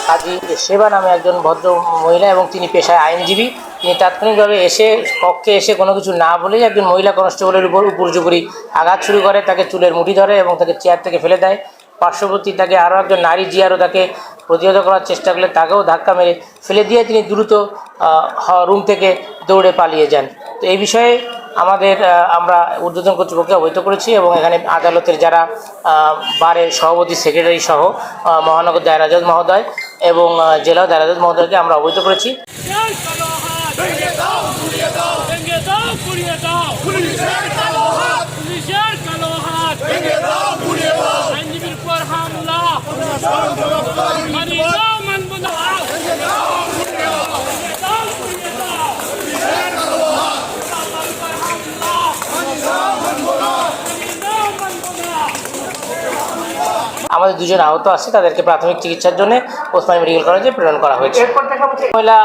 কাজী সেবা নামে একজন ভদ্র মহিলা এবং তিনি পেশায় আইনজীবী। তিনি তাৎক্ষণিকভাবে এসে কক্ষে এসে কোনো কিছু না বলেই একজন মহিলা কনস্টেবলের উপর উপর্যুপরি আঘাত শুরু করে, তাকে চুলের মুঠি ধরে এবং তাকে চেয়ার থেকে ফেলে দেয়। পার্শ্ববর্তী তাকে আরও একজন নারী জিয়ারও তাকে প্রতিহত করার চেষ্টা করলে তাকেও ধাক্কা মেরে ফেলে দিয়ে তিনি দ্রুত রুম থেকে দৌড়ে পালিয়ে যান। তো এই বিষয়ে আমরা ঊর্ধ্বতন কর্তৃপক্ষকে অবহিত করেছি এবং এখানে আদালতের যারা বারের সভাপতি, সেক্রেটারি সহ মহানগর দায়রা জজ মহোদয় এবং জেলা দায়রা জজ মহোদয়কে আমরা অবহিত করেছি। আমাদের দুজন আহত আছে, তাদেরকে প্রাথমিক চিকিৎসার জন্য ওসমানী মেডিকেল কলেজে প্রেরণ করা হয়েছে। মহিলা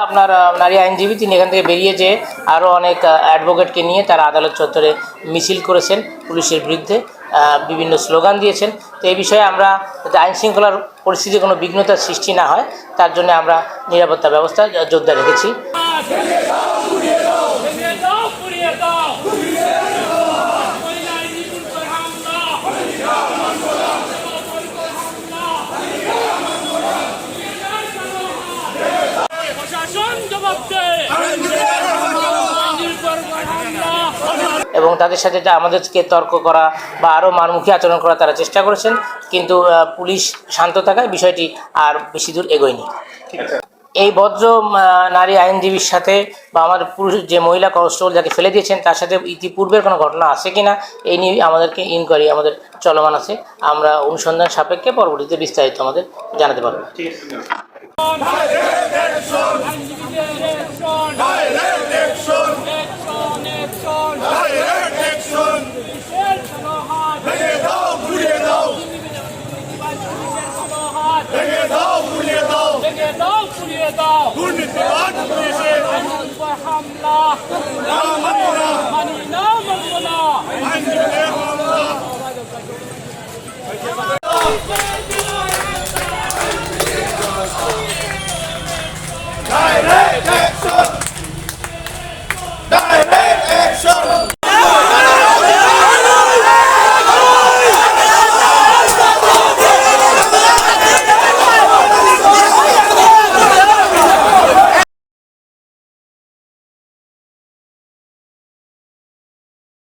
নারী আইনজীবী তিনি এখান থেকে বেরিয়ে যেয়ে আরও অনেক অ্যাডভোকেটকে নিয়ে তারা আদালত চত্বরে মিছিল করেছেন, পুলিশের বিরুদ্ধে বিভিন্ন স্লোগান দিয়েছেন। তো এই বিষয়ে আমরা যাতে আইন শৃঙ্খলার পরিস্থিতিতে কোনো বিঘ্নতার সৃষ্টি না হয় তার জন্য আমরা নিরাপত্তা ব্যবস্থা জোরদার রেখেছি। এবং তাদের সাথে আমাদেরকে তর্ক করা বা আরও মারমুখী আচরণ করা তারা চেষ্টা করেছেন, কিন্তু পুলিশ শান্ত থাকায় বিষয়টি আর বেশি দূর এগোয়নি। এই ভদ্র নারী আইনজীবীর সাথে বা আমার পুরুষ যে মহিলা কনস্টেবল যাকে ফেলে দিয়েছেন তার সাথে ইতিপূর্বের কোনো ঘটনা আছে কি না এই নিয়ে আমাদেরকে ইনকোয়ারি আমাদের চলমান আছে। আমরা অনুসন্ধান সাপেক্ষে পরবর্তীতে বিস্তারিত আমাদের জানাতে পারবো। দুর্নীতিবাদ পুলিশের হামলা মানি না মানব না।